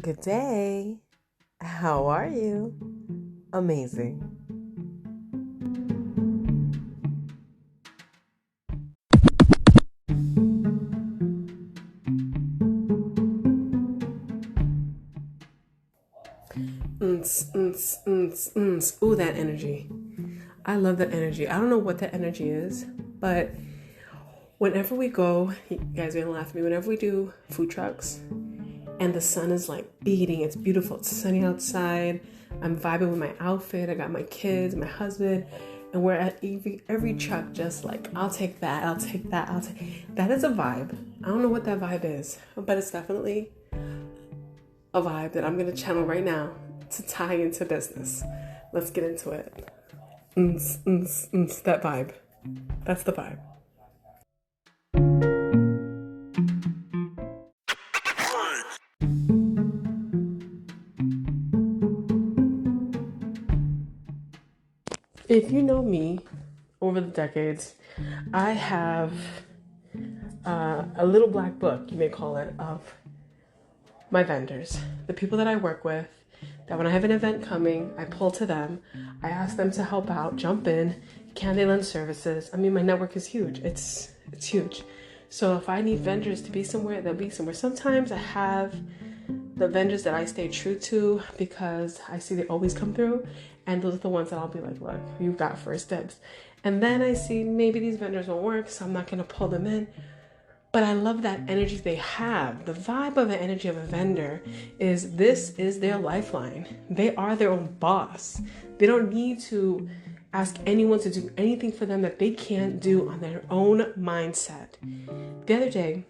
Good day. How are you? Amazing. Ooh, that energy. I love that energy. I don't know what that energy is, but whenever we go, you guys are gonna laugh at me, whenever we do food trucks and the sun is like beating, it's beautiful, it's sunny outside, I'm vibing with my outfit, I got my kids, my husband, and we're at every truck just like, I'll take that. That is a vibe. I don't know what that vibe is, but it's definitely a vibe that I'm gonna channel right now to tie into business. Let's get into it. That vibe. That's the vibe. If you know me over the decades, I have a little black book, you may call it, of my vendors, the people that I work with, that when I have an event coming, I pull to them, I ask them to help out, jump in, can they lend services? I mean, my network is huge. It's huge. So if I need vendors to be somewhere, they'll be somewhere. Sometimes I have the vendors that I stay true to because I see they always come through, and those are the ones that I'll be like, look, you've got first dibs. And then I see maybe these vendors won't work, so I'm not going to pull them in. But I love that energy they have. The vibe of the energy of a vendor is this is their lifeline. They are their own boss. They don't need to ask anyone to do anything for them that they can't do on their own mindset. The other day,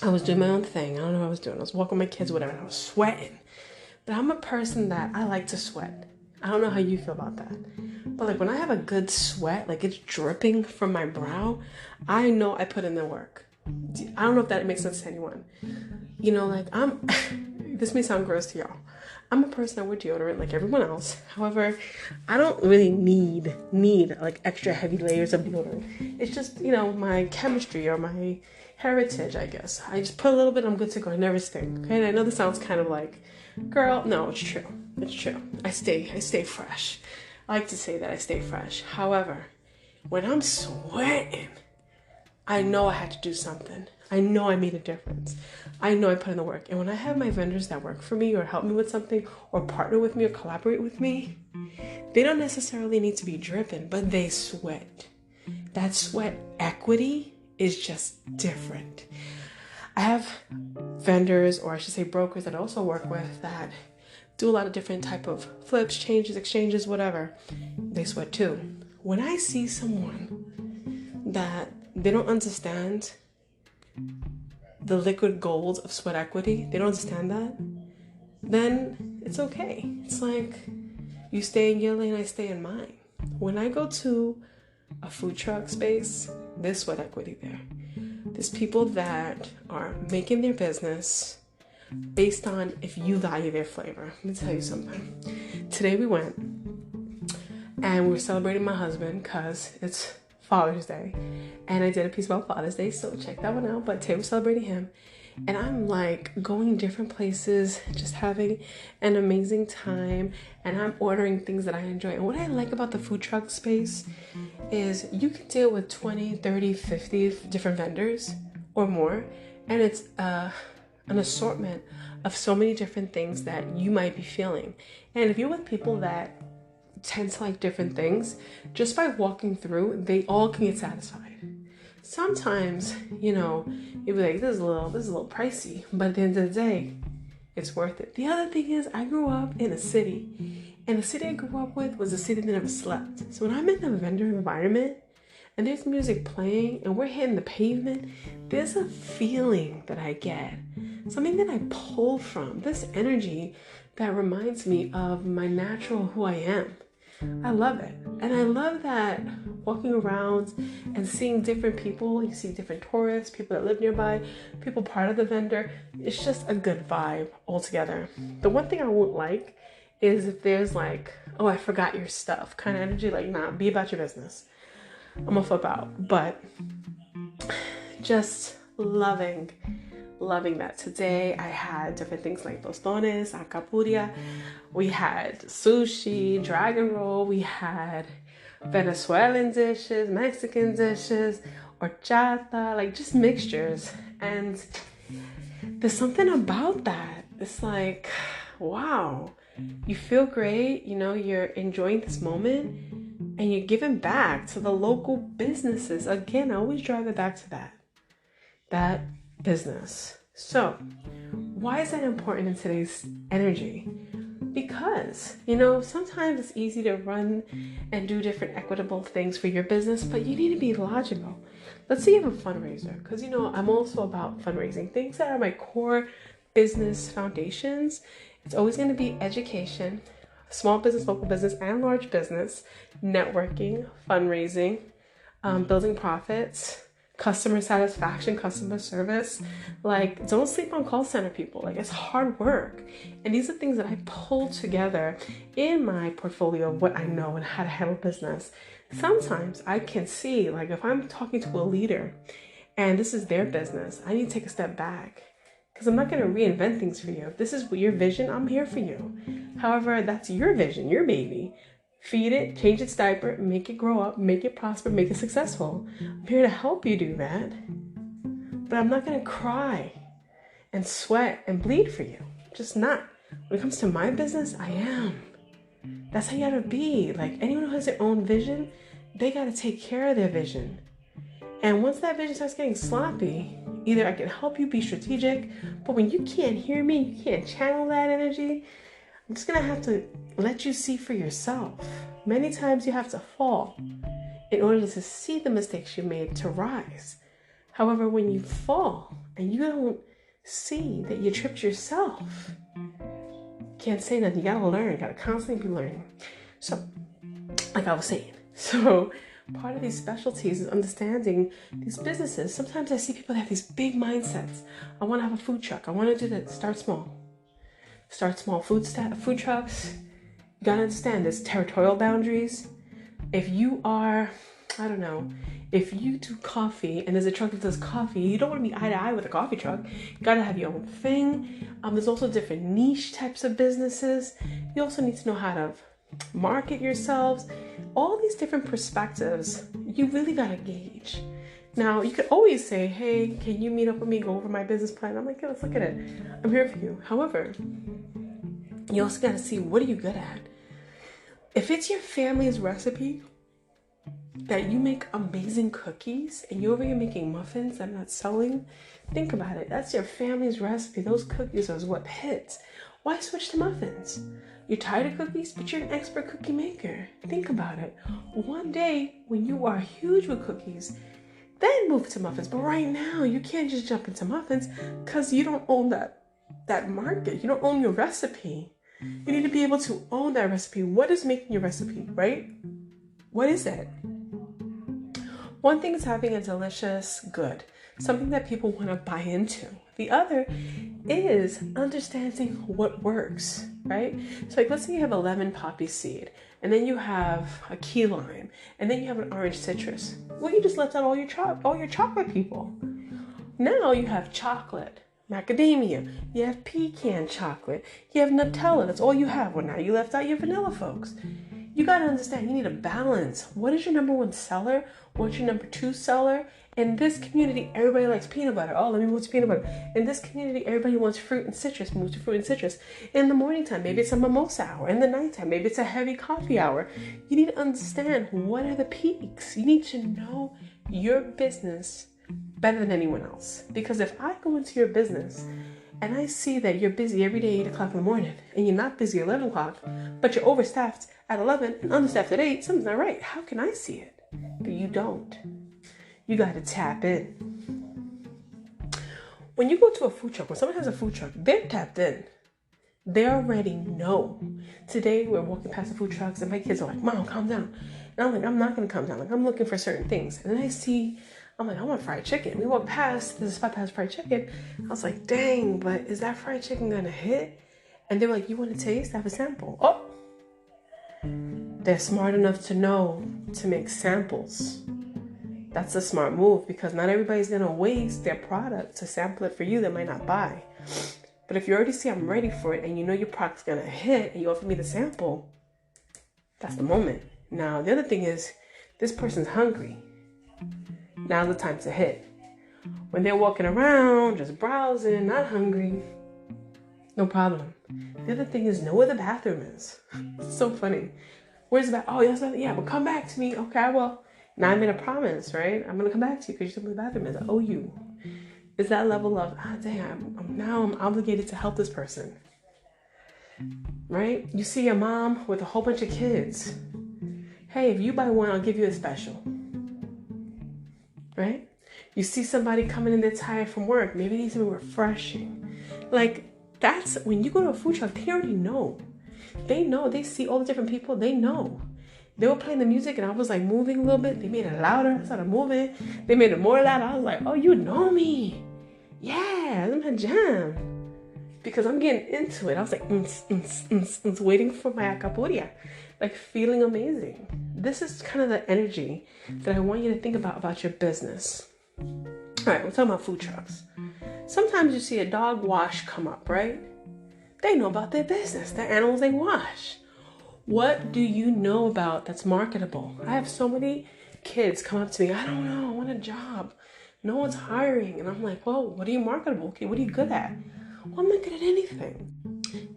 I was doing my own thing. I don't know what I was doing. I was walking my kids, whatever, and I was sweating. But I'm a person that I like to sweat. I don't know how you feel about that. But like when I have a good sweat, like it's dripping from my brow, I know I put in the work. I don't know if that makes sense to anyone. You know, like this may sound gross to y'all. I'm a person that wear deodorant like everyone else. However, I don't really need like extra heavy layers of deodorant. It's just, you know, my chemistry or my heritage, I guess. I just put a little bit, I'm good to go. I never stink. Okay, and I know this sounds kind of like, girl, no, it's true. It's true. I stay fresh. I like to say that I stay fresh. However, when I'm sweating, I know I had to do something. I know I made a difference. I know I put in the work. And when I have my vendors that work for me or help me with something or partner with me or collaborate with me, they don't necessarily need to be driven, but they sweat. That sweat equity is just different. I have vendors, or I should say brokers, that I also work with that do a lot of different type of flips, changes, exchanges, whatever. They sweat too. When I see someone that they don't understand the liquid gold of sweat equity, they don't understand that, then it's okay. It's like you stay in your lane, I stay in mine. When I go to a food truck space, there's sweat equity there. There's people that are making their business based on if you value their flavor. Let me tell you something. Today we went and we were celebrating my husband because it's Father's Day, and I did a piece about Father's Day, so check that one out. But today we're celebrating him, and I'm like going different places, just having an amazing time, and I'm ordering things that I enjoy. And what I like about the food truck space is you can deal with 20, 30, 50 different vendors or more, and it's an assortment of so many different things that you might be feeling. And if you're with people that tend to like different things, just by walking through, they all can get satisfied. Sometimes, you know, you'll be like, this is a little pricey, but at the end of the day, it's worth it. The other thing is, I grew up in a city, and the city I grew up with was a city that never slept. So when I'm in a vendor environment and there's music playing and we're hitting the pavement, there's a feeling that I get, something that I pull from, this energy that reminds me of my natural who I am. I love it. And I love that walking around and seeing different people, you see different tourists, people that live nearby, people part of the vendor. It's just a good vibe altogether. The one thing I won't like is if there's like, oh, I forgot your stuff kind of energy. Like, nah, be about your business. I'm gonna flip out. But just loving loving that. Today I had different things like tostones, alcapurria, we had sushi, dragon roll, we had Venezuelan dishes, Mexican dishes, horchata, like just mixtures. And there's something about that. It's like, wow, you feel great, you know, you're enjoying this moment and you're giving back to the local businesses. Again, I always drive it back to that business. So why is that important in today's energy? Because, you know, sometimes it's easy to run and do different equitable things for your business, but you need to be logical. Let's say you have a fundraiser, because, you know, I'm also about fundraising. Things that are my core business foundations, it's always going to be education, small business, local business, and large business, networking, fundraising, building profits, customer satisfaction, customer service. Like, don't sleep on call center people. Like, it's hard work. And these are things that I pull together in my portfolio of what I know and how to handle business. Sometimes I can see, like, if I'm talking to a leader and this is their business, I need to take a step back, because I'm not going to reinvent things for you. If this is your vision, I'm here for you. However, that's your vision, your baby. Feed it, change its diaper, make it grow up, make it prosper, make it successful. I'm here to help you do that. But I'm not going to cry and sweat and bleed for you. Just not. When it comes to my business, I am. That's how you gotta be. Like, anyone who has their own vision, they gotta take care of their vision. And once that vision starts getting sloppy, either I can help you be strategic, but when you can't hear me, you can't channel that energy, I'm just gonna have to let you see for yourself. Many times you have to fall in order to see the mistakes you made to rise. However, when you fall and you don't see that you tripped yourself, you can't say nothing. You gotta learn. You gotta constantly be learning. So, like I was saying, part of these specialties is understanding these businesses. Sometimes I see people that have these big mindsets. I want to have a food truck. I want to do that. Start small. Start small. Food trucks. You gotta understand there's territorial boundaries. If you are, I don't know, if you do coffee and there's a truck that does coffee, you don't want to be eye to eye with a coffee truck. You gotta have your own thing. There's also different niche types of businesses. You also need to know how to market yourselves. All these different perspectives, you really gotta gauge. Now, you could always say, hey, can you meet up with me, go over my business plan? I'm like, yeah, let's look at it. I'm here for you. However, you also gotta see, what are you good at? If it's your family's recipe, that you make amazing cookies and you're over here making muffins that are not selling, think about it. That's your family's recipe. Those cookies are what hits. Why switch to muffins? You're tired of cookies, but you're an expert cookie maker. Think about it. One day, when you are huge with cookies, then move to muffins. But right now, you can't just jump into muffins because you don't own that market. You don't own your recipe. You need to be able to own that recipe. What is making your recipe, right? What is it? One thing is having a delicious good, something that people want to buy into. The other is understanding what works, right? So like, let's say you have a lemon poppy seed, and then you have a key lime, and then you have an orange citrus. Well, you just left out all your chocolate people. Now you have chocolate, macadamia, you have pecan chocolate, you have Nutella. That's all you have. Well, now you left out your vanilla, folks. You got to understand, you need a balance. What is your number one seller? What's your number two seller? In this community, everybody likes peanut butter. Oh, let me move to peanut butter. In this community, everybody wants fruit and citrus. Move to fruit and citrus. In the morning time, maybe it's a mimosa hour. In the nighttime, maybe it's a heavy coffee hour. You need to understand, what are the peaks? You need to know your business better than anyone else. Because if I go into your business and I see that you're busy every day 8 o'clock in the morning, and you're not busy at 11 o'clock, but you're overstaffed at 11 and understaffed at 8, something's not right. How can I see it? But you don't. You got to tap in. When you go to a food truck, when someone has a food truck, they're tapped in. They already know. Today, we're walking past the food trucks, and my kids are like, Mom, calm down. And I'm like, I'm not going to calm down. Like, I'm looking for certain things. And then I'm like, I want fried chicken. We walk past, there's a spot that has fried chicken. I was like, dang, but is that fried chicken going to hit? And they were like, you want to taste? Have a sample. Oh, they're smart enough to know to make samples. That's a smart move, because not everybody's going to waste their product to sample it for you that might not buy. But if you already see I'm ready for it and you know your product's going to hit and you offer me the sample, that's the moment. Now, the other thing is, this person's hungry. Now's the time to hit. When they're walking around, just browsing, not hungry, no problem. The other thing is, know where the bathroom is. It's so funny. Where's the bathroom? Oh, yes, yeah, but come back to me. Okay, I will. Now I made a promise, right? I'm going to come back to you because you told me the bathroom is. I owe you. It's that level of, I'm obligated to help this person. Right? You see a mom with a whole bunch of kids. Hey, if you buy one, I'll give you a special. Right? You see somebody coming in there tired from work. Maybe they need something refreshing. Like, that's when you go to a food truck, they already know. They know. They see all the different people. They know. They were playing the music and I was like moving a little bit. They made it louder. I started moving. They made it more loud. I was like, oh, you know me. Yeah, that's my jam. Because I'm getting into it. I was like, waiting for my acapuria. Like, feeling amazing. This is kind of the energy that I want you to think about your business. All right, we're talking about food trucks. Sometimes you see a dog wash come up, right? They know about their business, the animals they wash. What do you know about that's marketable? I have so many kids come up to me. I don't know. I want a job. No one's hiring. And I'm like, well, what are you marketable? Okay, what are you good at? Well, I'm not good at anything.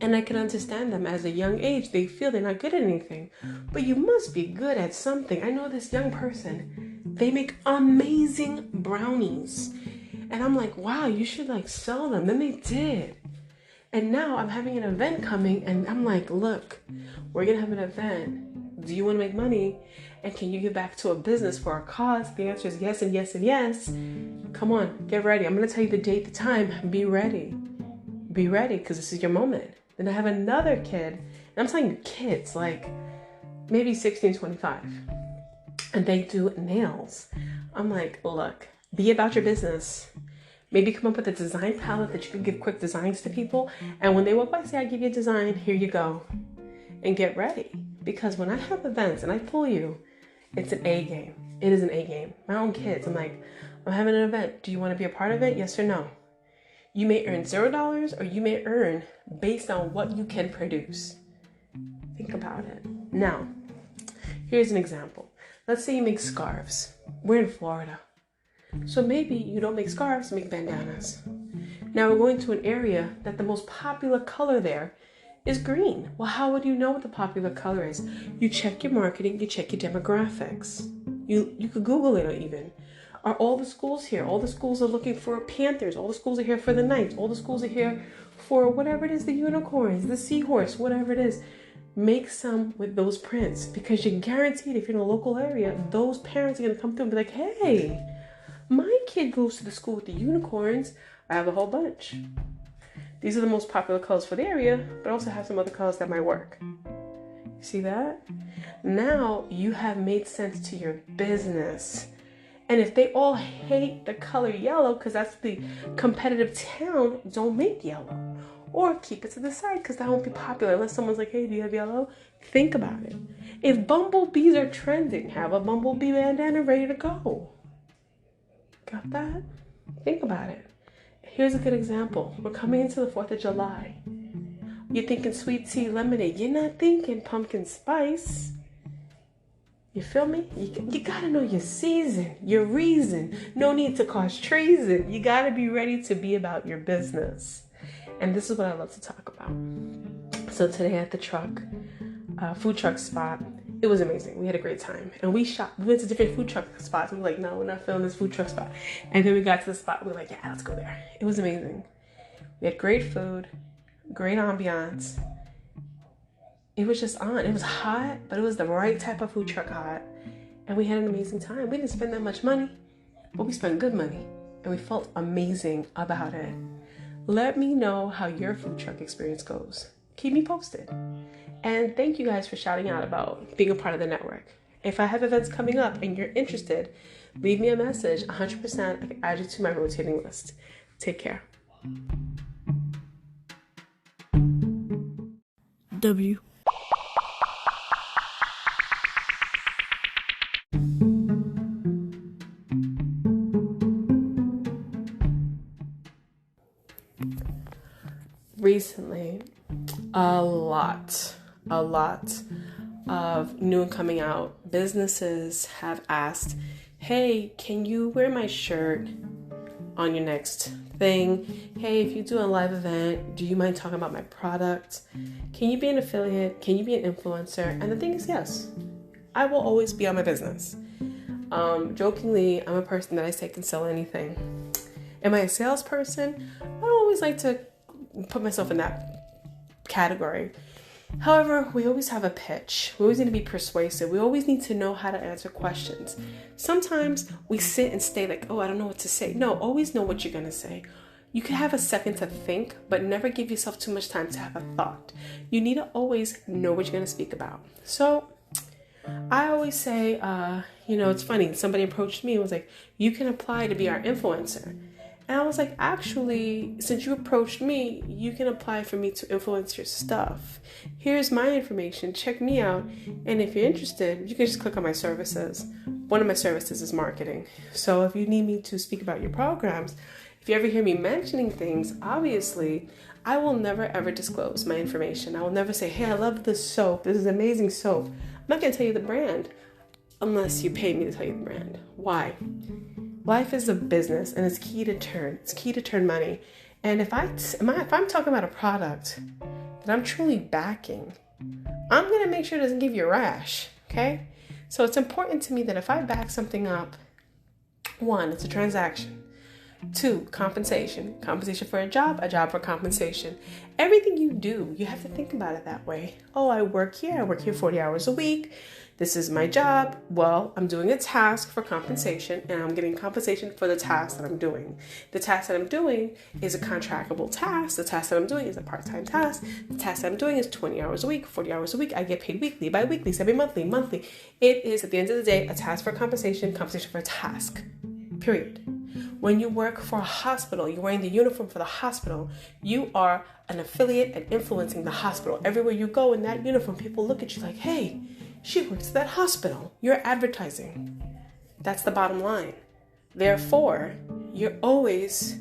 And I can understand them. As a young age, they feel they're not good at anything. But you must be good at something. I know this young person. They make amazing brownies. And I'm like, wow, you should like sell them. Then they did. And now I'm having an event coming and I'm like, look, we're going to have an event. Do you want to make money? And can you give back to a business for our cause? The answer is yes and yes and yes. Come on, get ready. I'm going to tell you the date, the time. Be ready. Be ready, because this is your moment. Then I have another kid, and I'm telling you kids, like maybe 16, 25. And they do nails. I'm like, look, be about your business. Maybe come up with a design palette that you can give quick designs to people. And when they walk by, say, I give you a design, here you go. And get ready. Because when I have events and I pull you, it's an A game. It is an A game. My own kids, I'm like, I'm having an event. Do you want to be a part of it? Yes or no? You may earn $0 or you may earn based on what you can produce. Think about it. Now, here's an example. Let's say you make scarves. We're in Florida. So maybe you don't make scarves, make bandanas. Now we're going to an area that the most popular color there is green. Well, how would you know what the popular color is? You check your marketing, you check your demographics. You could Google it even. Are all the schools here? All the schools are looking for panthers. All the schools are here for the knights. All the schools are here for whatever it is, the unicorns, the seahorse, whatever it is. Make some with those prints, because you're guaranteed if you're in a local area, those parents are going to come through and be like, hey, my kid goes to the school with the unicorns. I have a whole bunch. These are the most popular colors for the area, but I also have some other colors that might work. You see that? Now you have made sense to your business. And if they all hate the color yellow because that's the competitive town, don't make yellow. Or keep it to the side because that won't be popular unless someone's like, hey, do you have yellow? Think about it. If bumblebees are trending, have a bumblebee bandana ready to go. Got that? Think about it. Here's a good example. We're coming into the 4th of July. You're thinking sweet tea lemonade. You're not thinking pumpkin spice. You feel me? You gotta know your season, your reason. No need to cause treason. You gotta be ready to be about your business. And this is what I love to talk about. So today at the food truck spot, it was amazing. We had a great time. And we went to different food truck spots. We were like, no, we're not filming this food truck spot. And then we got to the spot. We were like, yeah, let's go there. It was amazing. We had great food, great ambiance. It was just on. It was hot, but it was the right type of food truck hot. And we had an amazing time. We didn't spend that much money, but we spent good money. And we felt amazing about it. Let me know how your food truck experience goes. Keep me posted. And thank you guys for shouting out about being a part of the network. If I have events coming up and you're interested, leave me a message. 100%, I can add you to my rotating list. Take care. W. recently, a lot of new and coming out businesses have asked, hey, can you wear my shirt on your next thing? Hey, if you do a live event, do you mind talking about my product? Can you be an affiliate? Can you be an influencer? And the thing is, yes, I will always be on my business. Jokingly, I'm a person that I say can sell anything. Am I a salesperson? I don't always like to put myself in that category. However, we always have a pitch. We always need to be persuasive. We always need to know how to answer questions. Sometimes we sit and stay like, oh, I don't know what to say. No, always know what you're going to say. You can have a second to think, but never give yourself too much time to have a thought. You need to always know what you're going to speak about. So I always say, it's funny. Somebody approached me and was like, you can apply to be our influencer. And I was like, actually, since you approached me, you can apply for me to influence your stuff. Here's my information. Check me out. And if you're interested, you can just click on my services. One of my services is marketing. So if you need me to speak about your programs, if you ever hear me mentioning things, obviously, I will never, ever disclose my information. I will never say, hey, I love this soap. This is amazing soap. I'm not going to tell you the brand unless you pay me to tell you the brand. Why? Life is a business, and it's key to turn. It's key to turn money. And if I'm talking about a product that I'm truly backing, I'm going to make sure it doesn't give you a rash, okay? So it's important to me that if I back something up, 1, it's a transaction. 2, compensation. Compensation for a job for compensation. Everything you do, you have to think about it that way. Oh, I work here 40 hours a week. This is my job. Well, I'm doing a task for compensation, and I'm getting compensation for the task that I'm doing. The task that I'm doing is a contractable task. The task that I'm doing is a part-time task. The task that I'm doing is 20 hours a week, 40 hours a week. I get paid weekly, bi-weekly, semi-monthly, monthly. It is, at the end of the day, a task for compensation for a task, period. When you work for a hospital, you're wearing the uniform for the hospital, you are an affiliate and influencing the hospital. Everywhere you go in that uniform, people look at you like, hey, she works at that hospital. You're advertising. That's the bottom line. Therefore, you're always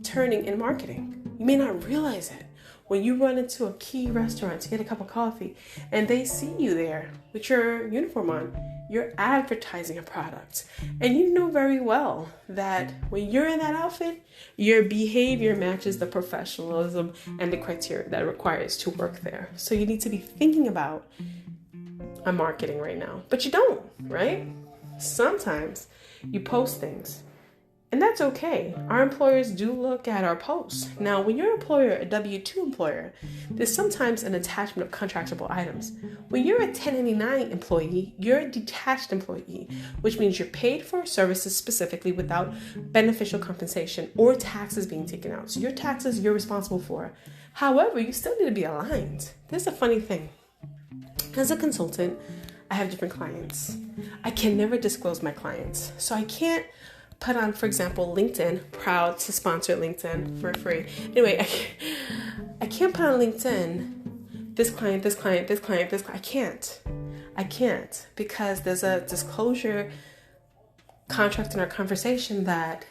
turning in marketing. You may not realize it. When you run into a key restaurant to get a cup of coffee and they see you there with your uniform on, you're advertising a product. And you know very well that when you're in that outfit, your behavior matches the professionalism and the criteria that it requires to work there. So you need to be thinking about I'm marketing right now, but you don't, right? Sometimes you post things, and that's okay. Our employers do look at our posts. Now, when you're an employer, a W-2 employer, there's sometimes an attachment of contractable items. When you're a 1099 employee, you're a detached employee, which means you're paid for services specifically without beneficial compensation or taxes being taken out. So your taxes you're responsible for. However, you still need to be aligned. There's a funny thing. As a consultant, I have different clients. I can never disclose my clients. So I can't put on, for example, LinkedIn, proud to sponsor LinkedIn for free. Anyway, I can't put on LinkedIn, this client. I can't because there's a disclosure contract in our conversation that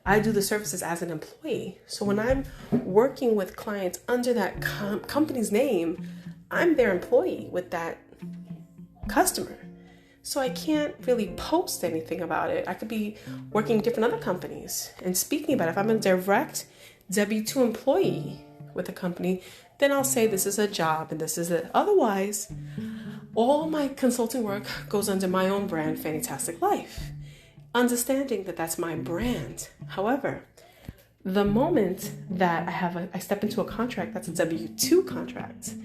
I do the services as an employee. So when I'm working with clients under that company's name, I'm their employee with that customer. So I can't really post anything about it. I could be working different other companies and speaking about it. If I'm a direct W-2 employee with a company, then I'll say this is a job and this is it. Otherwise, all my consulting work goes under my own brand, Fannytasticlife, understanding that that's my brand. However, the moment that I step into a contract that's a W-2 contract,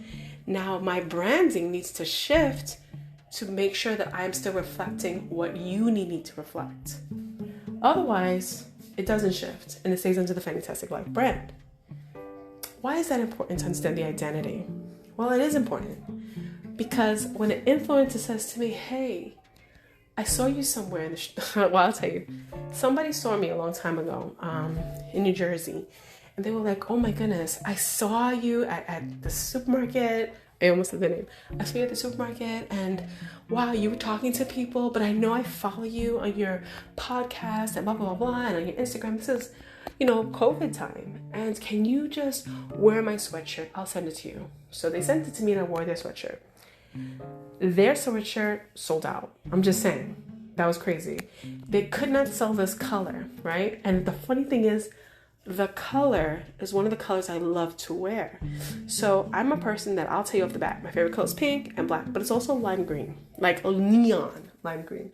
now my branding needs to shift to make sure that I'm still reflecting what you need me to reflect. Otherwise, it doesn't shift and it stays under the Fannytasticlife brand. Why is that important to understand the identity? Well, it is important because when an influencer says to me, hey, I saw you somewhere well, I'll tell you, somebody saw me a long time ago in New Jersey. And they were like, oh my goodness, I saw you at the supermarket I almost said the name. I saw you at the supermarket and wow, you were talking to people, but I know I follow you on your podcast and blah, blah, blah, blah, and on your Instagram. This is, COVID time. And can you just wear my sweatshirt? I'll send it to you. So they sent it to me and I wore their sweatshirt. Their sweatshirt sold out. I'm just saying. That was crazy. They could not sell this color, right? And the funny thing is, the color is one of the colors I love to wear. So I'm a person that I'll tell you off the bat, my favorite color is pink and black, but it's also lime green, like a neon lime green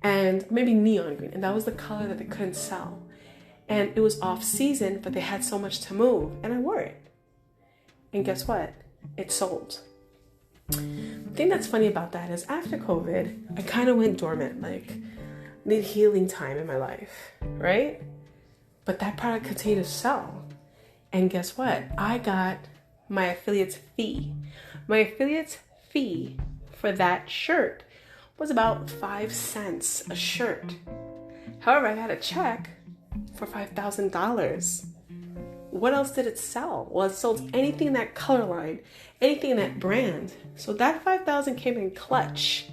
and maybe neon green. And that was the color that they couldn't sell. And it was off season, but they had so much to move and I wore it. And guess what? It sold. The thing that's funny about that is after COVID, I kind of went dormant, like need healing time in my life, right? But that product continued to sell. And guess what? I got my affiliate's fee. My affiliate's fee for that shirt was about 5 cents a shirt. However, I got a check for $5,000. What else did it sell? Well, it sold anything in that color line, anything in that brand. So that $5,000 came in clutch.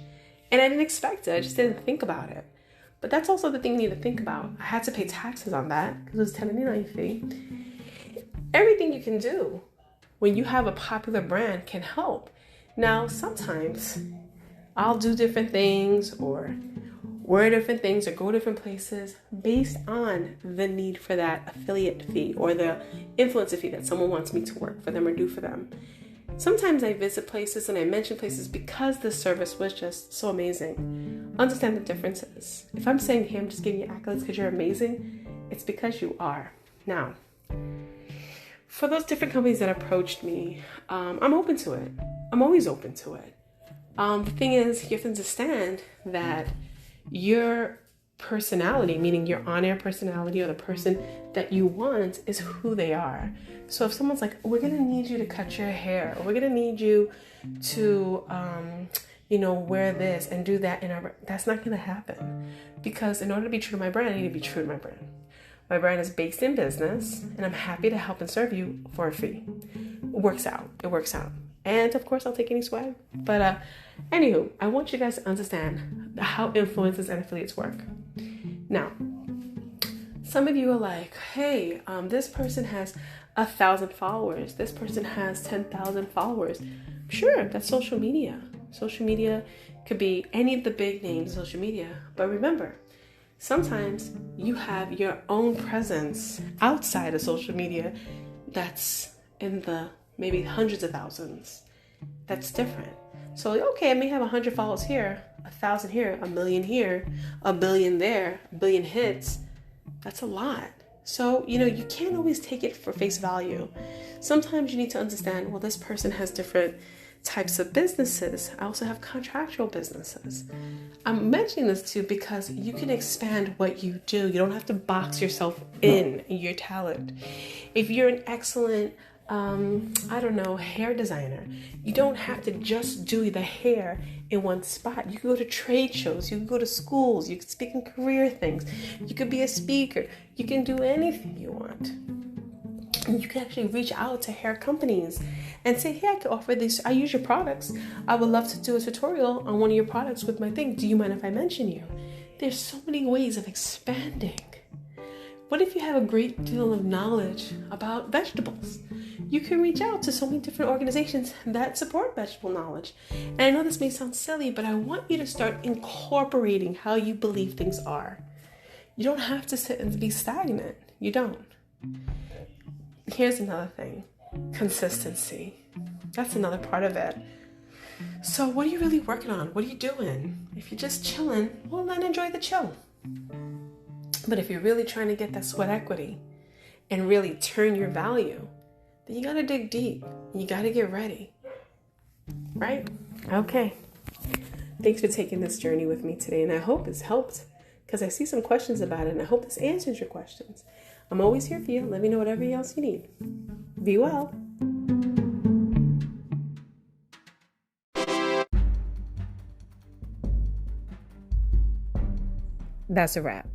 And I didn't expect it. I just didn't think about it. But that's also the thing you need to think about. I had to pay taxes on that because it was a 1099 fee. Everything you can do when you have a popular brand can help. Now, sometimes I'll do different things or wear different things or go different places based on the need for that affiliate fee or the influencer fee that someone wants me to work for them or do for them. Sometimes I visit places and I mention places because the service was just so amazing. Understand the differences. If I'm saying, hey, I'm just giving you accolades because you're amazing, it's because you are. Now, for those different companies that approached me, I'm open to it. I'm always open to it. The thing is, you have to understand that your personality, meaning your on-air personality or the person that you want, is who they are. So if someone's like, we're going to need you to cut your hair, or we're going to need you to, wear this and do that, that's not going to happen. Because in order to be true to my brand, I need to be true to my brand. My brand is based in business, and I'm happy to help and serve you for a fee. It works out. And of course, I'll take any swag. But anywho, I want you guys to understand how influencers and affiliates work. Now, some of you are like, hey, this person has 1,000 followers. This person has 10,000 followers. Sure, that's social media. Social media could be any of the big names of social media. But remember, sometimes you have your own presence outside of social media that's in the maybe hundreds of thousands. That's different. So, okay, I may have 100 followers here, 1,000 here, 1,000,000 here, 1,000,000,000 there, 1,000,000,000 hits. That's a lot. So, you can't always take it for face value. Sometimes you need to understand, well, this person has different types of businesses. I also have contractual businesses. I'm mentioning this too because you can expand what you do. You don't have to box yourself in your talent. If you're an excellent hair designer, you don't have to just do the hair in one spot. You can go to trade shows, you can go to schools, you can speak in career things, you could be a speaker, you can do anything you want. And you can actually reach out to hair companies and say, hey, I can offer this, I use your products, I would love to do a tutorial on one of your products with my thing. Do you mind if I mention you? There's so many ways of expanding. What if you have a great deal of knowledge about vegetables? You can reach out to so many different organizations that support vegetable knowledge. And I know this may sound silly, but I want you to start incorporating how you believe things are. You don't have to sit and be stagnant. You don't. Here's another thing. Consistency. That's another part of it. So what are you really working on? What are you doing? If you're just chilling, well, then enjoy the chill. But if you're really trying to get that sweat equity and really turn your value, then you got to dig deep. You got to get ready. Right? Okay. Thanks for taking this journey with me today. And I hope it's helped because I see some questions about it. And I hope this answers your questions. I'm always here for you. Let me know whatever else you need. Be well. That's a wrap.